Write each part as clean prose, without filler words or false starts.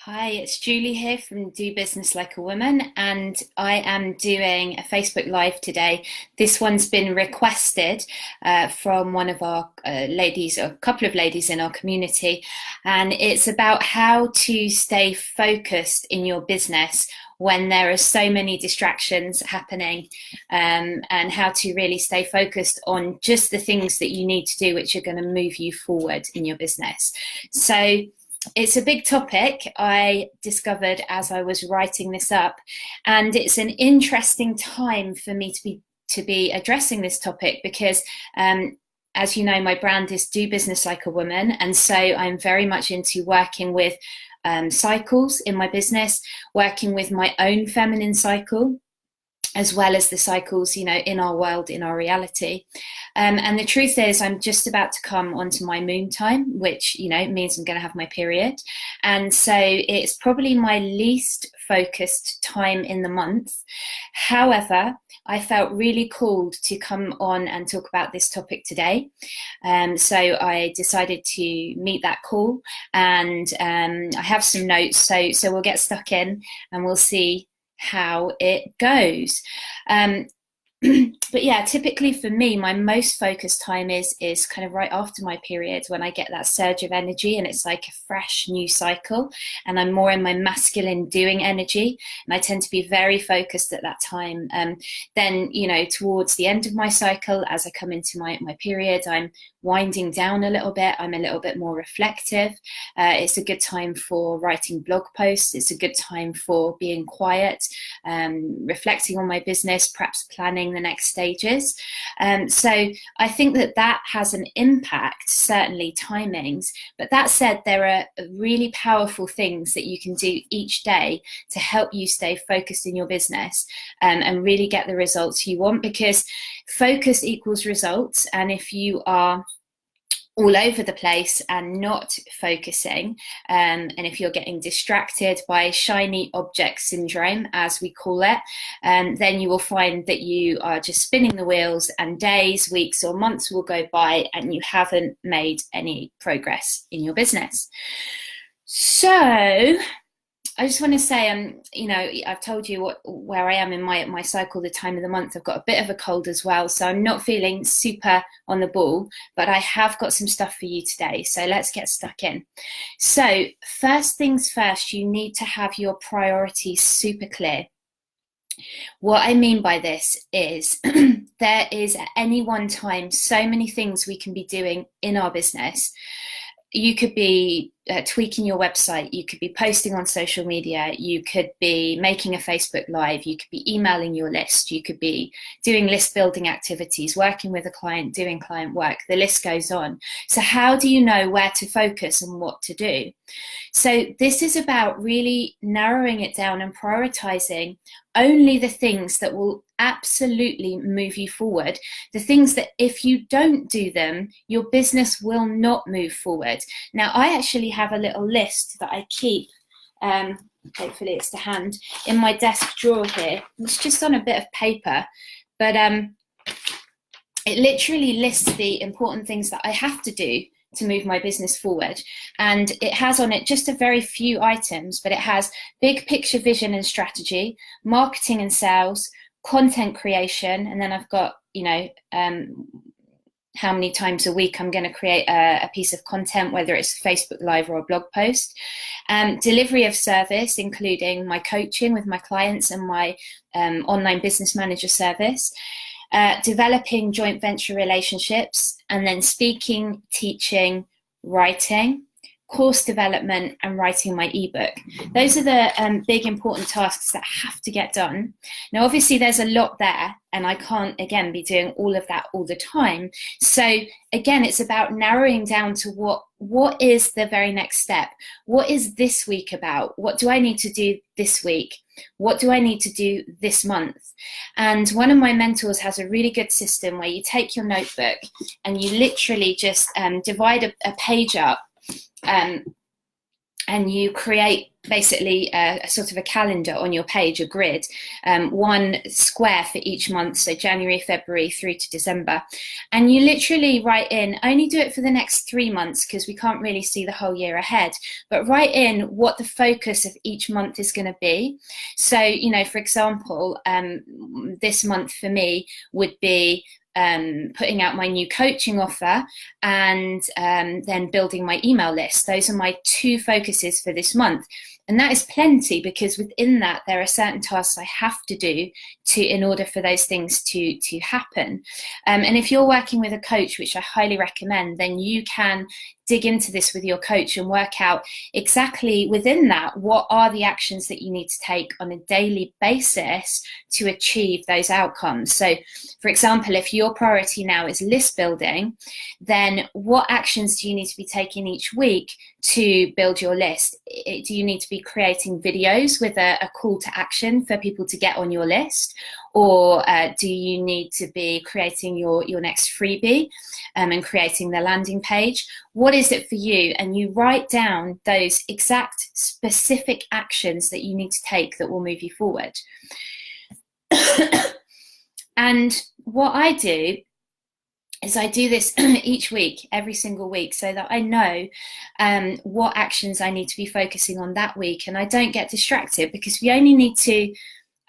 Hi, it's Julie here from Do Business Like a Woman, and I am doing a Facebook Live today. This one's been requested from one of our ladies, or a couple of ladies in our community, and it's about how to stay focused in your business when there are so many distractions happening, and how to really stay focused on just the things that you need to do, which are going to move you forward in your business. So, it's a big topic I discovered as I was writing this up, and it's an interesting time for me to be addressing this topic because as you know, my brand is Do Business Like a Woman, and so I'm very much into working with cycles in my business, working with my own feminine cycle, as well as the cycles, in our world, in our reality. And the truth is, I'm just about to come onto my moon time, which, means I'm going to have my period. And so it's probably my least focused time in the month. However, I felt really called to come on and talk about this topic today. So I decided to meet that call, and I have some notes. So we'll get stuck in and we'll see how it goes. But yeah, typically for me, my most focused time is kind of right after my period, when I get that surge of energy and it's like a fresh new cycle, and I'm more in my masculine doing energy, and I tend to be very focused at that time. Then, towards the end of my cycle, as I come into my period, I'm winding down a little bit. I'm a little bit more reflective. It's a good time for writing blog posts. It's a good time for being quiet, reflecting on my business, perhaps planning the next stages. So I think that has an impact, certainly timings. But that said, there are really powerful things that you can do each day to help you stay focused in your business, and really get the results you want, because focus equals results. And if you are all over the place and not focusing, and if you're getting distracted by shiny object syndrome, as we call it, then you will find that you are just spinning the wheels, and days, weeks or months will go by and you haven't made any progress in your business. So I just want to say, I've told you where I am in my cycle, the time of the month. I've got a bit of a cold as well, so I'm not feeling super on the ball, but I have got some stuff for you today. So let's get stuck in. So first things first, you need to have your priorities super clear. What I mean by this is there is at any one time so many things we can be doing in our business. You could be tweaking your website, you could be posting on social media, you could be making a Facebook Live, you could be emailing your list, you could be doing list building activities, working with a client, doing client work, the list goes on. So how do you know where to focus and what to do? So this is about really narrowing it down and prioritizing only the things that will absolutely move you forward, the things that if you don't do them, your business will not move forward. Now, I actually have a little list that I keep, hopefully it's to hand, in my desk drawer here. It's just on a bit of paper, but it literally lists the important things that I have to do to move my business forward. And it has on it just a very few items, but it has big picture vision and strategy, marketing and sales, content creation, and then I've got, how many times a week I'm going to create a piece of content, whether it's a Facebook Live or a blog post, delivery of service, including my coaching with my clients and my online business manager service, developing joint venture relationships, and then speaking, teaching, writing, course development, and writing my ebook. Those are the big important tasks that have to get done. Now, obviously there's a lot there, and I can't, again, be doing all of that all the time. So again, it's about narrowing down to what is the very next step? What is this week about? What do I need to do this week? What do I need to do this month? And one of my mentors has a really good system where you take your notebook and you literally just divide a page up and you create basically a sort of a calendar on your page, a grid, one square for each month, so January, February through to December. And you literally write in, only do it for the next 3 months because we can't really see the whole year ahead, but write in what the focus of each month is going to be. So, you know, for example, this month for me would be putting out my new coaching offer and then building my email list. Those are my 2 focuses for this month. And that is plenty, because within that there are certain tasks I have to do in order for those things to happen. And if you're working with a coach, which I highly recommend, then you can dig into this with your coach and work out exactly within that what are the actions that you need to take on a daily basis to achieve those outcomes. So, for example, if your priority now is list building, then what actions do you need to be taking each week to build your list? Do you need to be creating videos with a call to action for people to get on your list? Or do you need to be creating your next freebie and creating the landing page? What is it for you? And you write down those exact specific actions that you need to take that will move you forward. And what I do is I do this each week, every single week, so that I know what actions I need to be focusing on that week, and I don't get distracted, because we only need to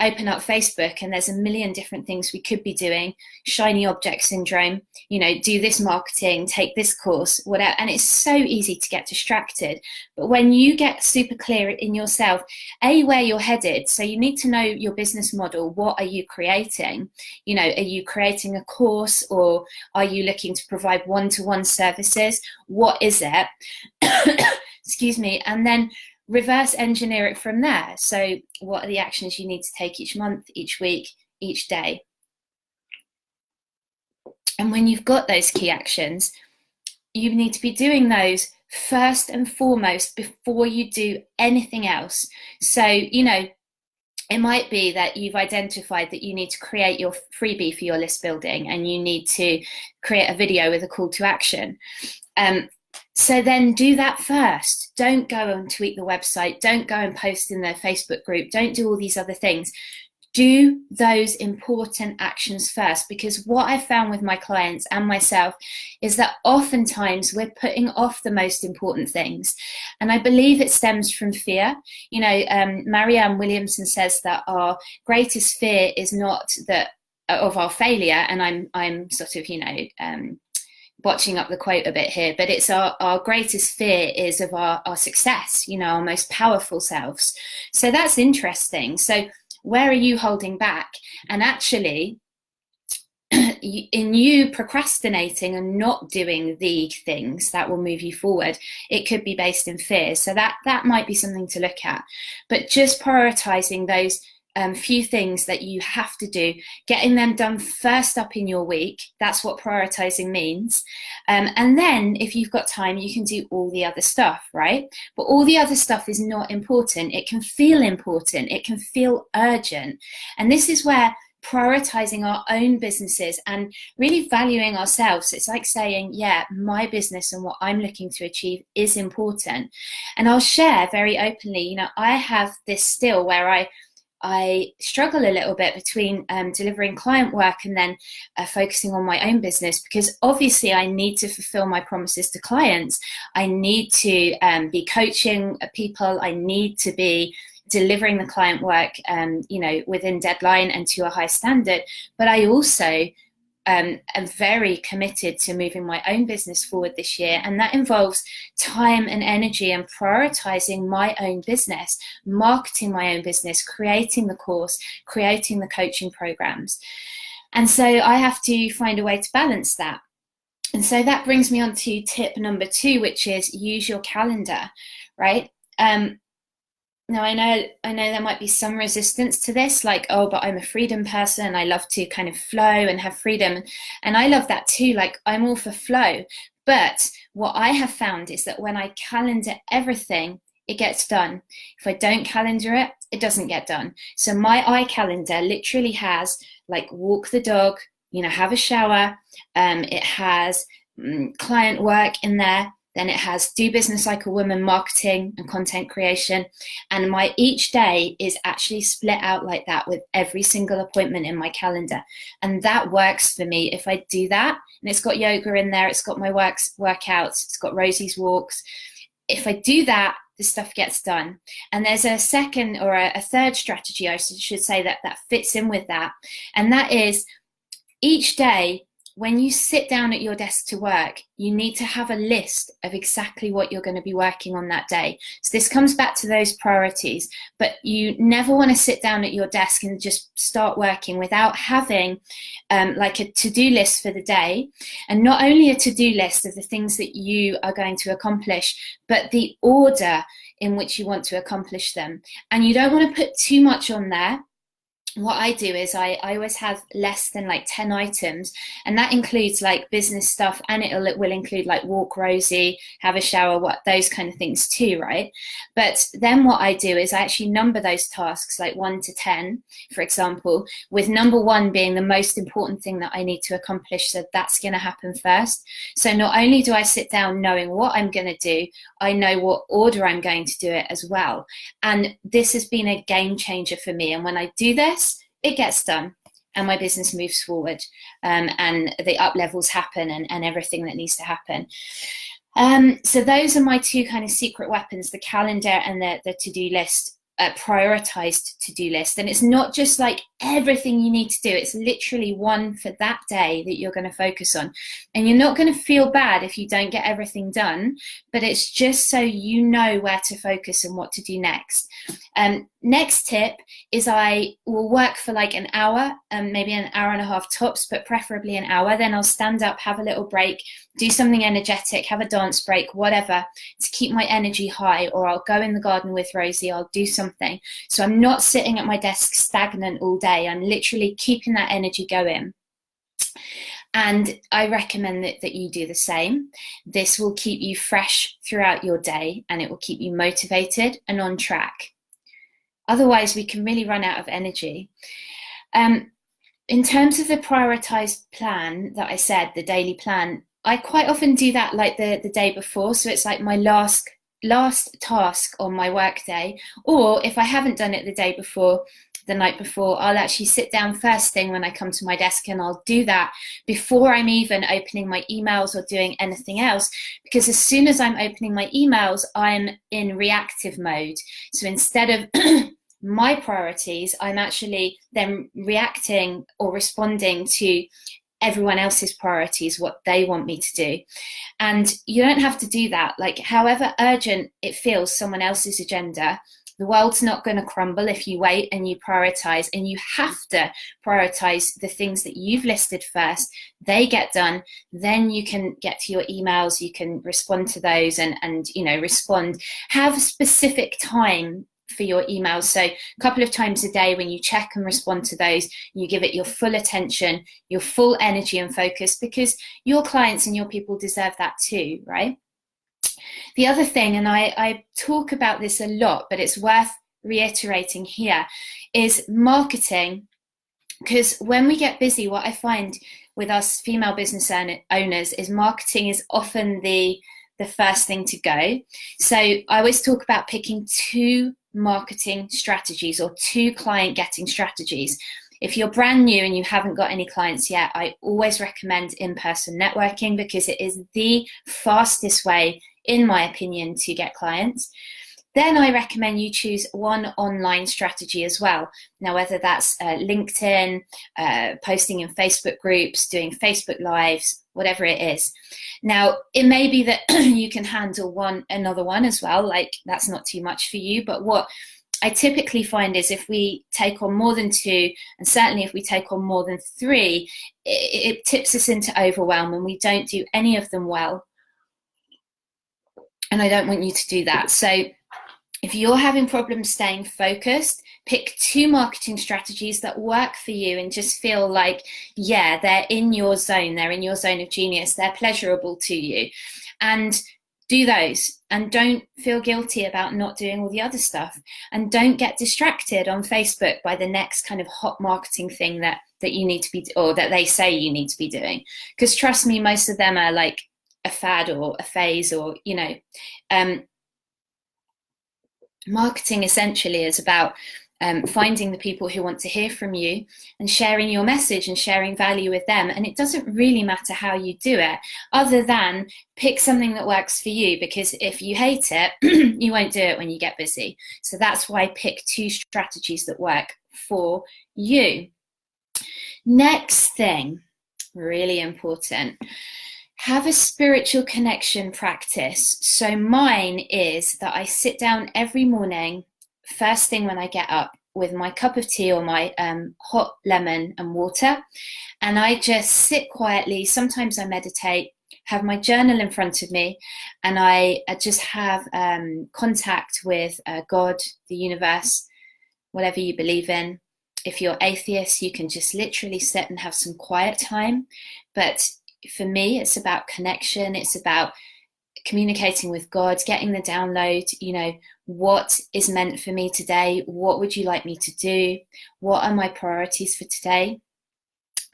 open up Facebook and there's a million different things we could be doing. Shiny object syndrome, you know, do this marketing, take this course, whatever. And it's so easy to get distracted. But when you get super clear in yourself, where you're headed, so you need to know your business model. What are you creating? You know, are you creating a course, or are you looking to provide one-to-one services? What is it? Excuse me. And then reverse engineer it from there. So what are the actions you need to take each month, each week, each day? And when you've got those key actions, you need to be doing those first and foremost before you do anything else. So, you know, it might be that you've identified that you need to create your freebie for your list building, and you need to create a video with a call to action. So then do that first. Don't go and tweak the website. Don't go and post in their Facebook group. Don't do all these other things. Do those important actions first, because what I found with my clients and myself is that oftentimes we're putting off the most important things. And I believe it stems from fear. You know, Marianne Williamson says that our greatest fear is not that of our failure, and I'm sort of, you know, botching up the quote a bit here, but it's our greatest fear is of our success, you know, our most powerful selves. So that's interesting. So where are you holding back? And actually, in you procrastinating and not doing the things that will move you forward, it could be based in fear. So that might be something to look at. But just prioritizing those few things that you have to do, getting them done first up in your week. That's what prioritizing means. And then if you've got time, you can do all the other stuff, right? But all the other stuff is not important. It can feel important. It can feel urgent. And this is where prioritizing our own businesses and really valuing ourselves, it's like saying, yeah, my business and what I'm looking to achieve is important. And I'll share very openly, you know, I have this still where I struggle a little bit between delivering client work and then focusing on my own business, because obviously I need to fulfill my promises to clients. I need to be coaching people. I need to be delivering the client work, you know, within deadline and to a high standard. But I also am very committed to moving my own business forward this year, and that involves time and energy and prioritizing my own business, marketing my own business, creating the course, creating the coaching programs. And so I have to find a way to balance that. And so that brings me on to tip number 2, which is use your calendar, right? Now, I know there might be some resistance to this, like, oh, but I'm a freedom person. I love to kind of flow and have freedom. And I love that too. Like, I'm all for flow. But what I have found is that when I calendar everything, it gets done. If I don't calendar it, it doesn't get done. So my iCalendar literally has like walk the dog, you know, have a shower. It has client work in there. Then it has Do Business Like a Woman marketing and content creation. And my each day is actually split out like that with every single appointment in my calendar. And that works for me if I do that. And it's got yoga in there, it's got my workouts, it's got Rosie's walks. If I do that, the stuff gets done. And there's a second or a third strategy, I should say, that fits in with that. And that is each day, when you sit down at your desk to work, you need to have a list of exactly what you're going to be working on that day. So this comes back to those priorities, but you never want to sit down at your desk and just start working without having like a to-do list for the day. And not only a to-do list of the things that you are going to accomplish, but the order in which you want to accomplish them. And you don't want to put too much on there. What I do is I always have less than like 10 items, and that includes like business stuff, and it will include like walk Rosie, have a shower, what those kind of things too, right? But then what I do is I actually number those tasks like 1 to 10, for example, with number 1 being the most important thing that I need to accomplish, so that's going to happen first. So not only do I sit down knowing what I'm going to do, I know what order I'm going to do it as well. And this has been a game changer for me. And when I do this, it gets done and my business moves forward, and the up levels happen, and everything that needs to happen. So those are my 2 kind of secret weapons, the calendar and the to-do list, prioritized to-do list. And it's not just like everything you need to do, it's literally one for that day that you're going to focus on. And you're not going to feel bad if you don't get everything done, but it's just so you know where to focus and what to do next. Next tip is I will work for like an hour, maybe an hour and a half tops, but preferably an hour. Then I'll stand up, have a little break, do something energetic, have a dance break, whatever, to keep my energy high. Or I'll go in the garden with Rosie, I'll do something. So I'm not sitting at my desk stagnant all day. I'm literally keeping that energy going. And I recommend that you do the same. This will keep you fresh throughout your day, and it will keep you motivated and on track. Otherwise, we can really run out of energy. In terms of the prioritized plan that I said, the daily plan, I quite often do that like the day before. So it's like my last task on my work day. Or if I haven't done it the day before, the night before, I'll actually sit down first thing when I come to my desk, and I'll do that before I'm even opening my emails or doing anything else. Because as soon as I'm opening my emails, I'm in reactive mode. So instead of my priorities, I'm actually then reacting or responding to everyone else's priorities, what they want me to do. And you don't have to do that. Like, however urgent it feels, someone else's agenda, the world's not going to crumble if you wait and you prioritize. And you have to prioritize the things that you've listed first. They get done, then you can get to your emails, you can respond to those and respond. Have a specific time for your emails. So a couple of times a day when you check and respond to those, you give it your full attention, your full energy and focus, because your clients and your people deserve that too, right? The other thing, and I talk about this a lot, but it's worth reiterating here, is marketing. Because when we get busy, what I find with us female business owners is marketing is often the first thing to go. So I always talk about picking 2 marketing strategies or 2 client getting strategies. If you're brand new and you haven't got any clients yet, I always recommend in-person networking, because it is the fastest way, in my opinion, to get clients. Then I recommend you choose one online strategy as well. Now, whether that's LinkedIn, posting in Facebook groups, doing Facebook Lives, whatever it is. Now, it may be that you can handle another one as well, like that's not too much for you. But what I typically find is if we take on more than 2, and certainly if we take on more than 3, it tips us into overwhelm and we don't do any of them well. And I don't want you to do that. So if you're having problems staying focused, pick 2 marketing strategies that work for you and just feel like, yeah, they're in your zone. They're in your zone of genius. They're pleasurable to you. And do those. And don't feel guilty about not doing all the other stuff. And don't get distracted on Facebook by the next kind of hot marketing thing that you need to be, or that they say you need to be doing. Because trust me, most of them are like a fad or a phase, or um, marketing essentially is about finding the people who want to hear from you and sharing your message and sharing value with them. And it doesn't really matter how you do it, other than pick something that works for you, because if you hate it, you won't do it when you get busy. So that's why I pick 2 strategies that work for you. Next thing, really important, have a spiritual connection practice. So mine is that I sit down every morning, first thing when I get up, with my cup of tea or my hot lemon and water, and I just sit quietly. Sometimes I meditate, have my journal in front of me, and I just have contact with God, the universe, whatever you believe in. If you're atheist, you can just literally sit and have some quiet time. But for me, it's about connection. It's about communicating with God, getting the download, what is meant for me today? What would you like me to do? What are my priorities for today?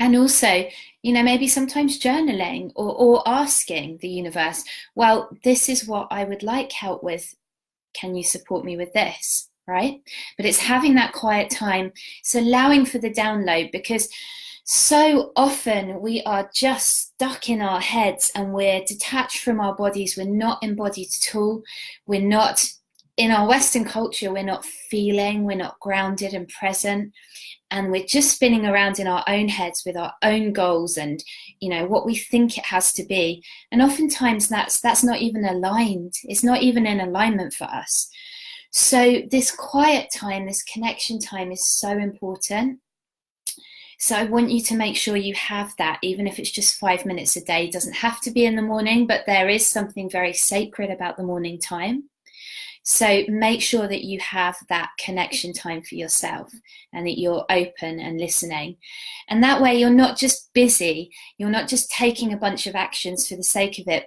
And also, maybe sometimes journaling or asking the universe, well, this is what I would like help with. Can you support me with this? Right? But it's having that quiet time. It's allowing for the download, because so often we are just stuck in our heads and we're detached from our bodies. We're not embodied at all. We're not, in our Western culture, we're not feeling, we're not grounded and present. And we're just spinning around in our own heads with our own goals and, what we think it has to be. And oftentimes that's not even aligned. It's not even in alignment for us. So this quiet time, this connection time is so important. So I want you to make sure you have that, even if it's just 5 minutes a day. It doesn't have to be in the morning, but there is something very sacred about the morning time. So make sure that you have that connection time for yourself and that you're open and listening. And that way you're not just busy, you're not just taking a bunch of actions for the sake of it,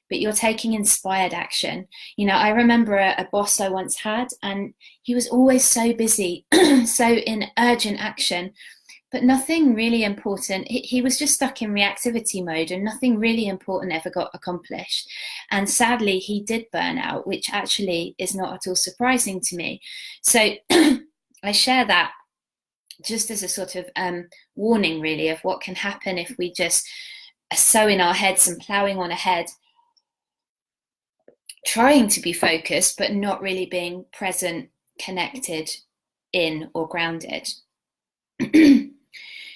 but you're taking inspired action. I remember a boss I once had, and he was always so busy, so in urgent action, but nothing really important. He was just stuck in reactivity mode, and nothing really important ever got accomplished. And sadly, he did burn out, which actually is not at all surprising to me. So I share that just as a sort of warning, really, of what can happen if we just are so in our heads and ploughing on ahead, trying to be focused, but not really being present, connected in, or grounded.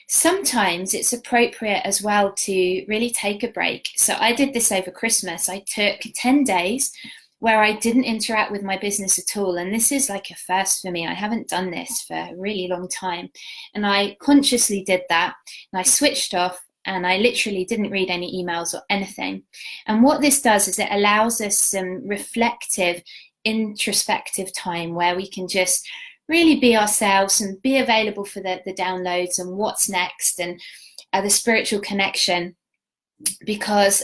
Sometimes it's appropriate as well to really take a break. So I did this over Christmas. I took 10 days where I didn't interact with my business at all. And this is like a first for me. I haven't done this for a really long time. And I consciously did that. And I switched off, and I literally didn't read any emails or anything. And what this does is it allows us some reflective, introspective time where we can just really be ourselves and be available for the downloads and what's next, and the spiritual connection. Because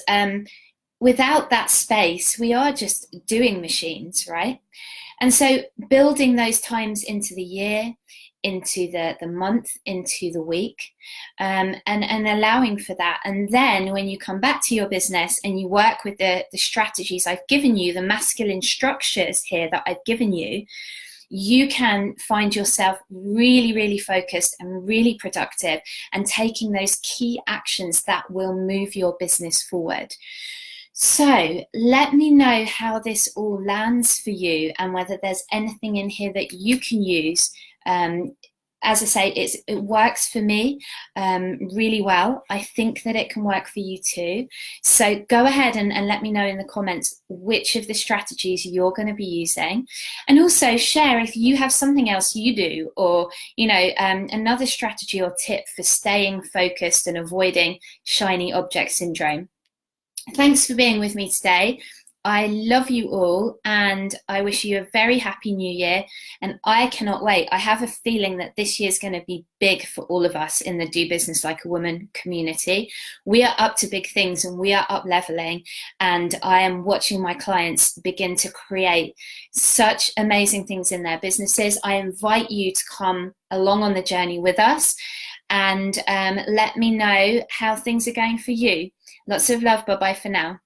without that space, we are just doing machines, right? And so building those times into the year, into the month, into the week, and allowing for that. And then when you come back to your business and you work with the strategies I've given you, the masculine structures here that I've given you, you can find yourself really, really focused and really productive, and taking those key actions that will move your business forward. So let me know how this all lands for you, and whether there's anything in here that you can use. As I say, it works for me really well. I think that it can work for you too. So go ahead and let me know in the comments which of the strategies you're going to be using. And also share if you have something else you do, or another strategy or tip for staying focused and avoiding shiny object syndrome. Thanks for being with me today. I love you all, and I wish you a very happy new year, and I cannot wait. I have a feeling that this year is going to be big for all of us in the Do Business Like a Woman community. We are up to big things, and we are up leveling, and I am watching my clients begin to create such amazing things in their businesses. I invite you to come along on the journey with us, and let me know how things are going for you. Lots of love. Bye-bye for now.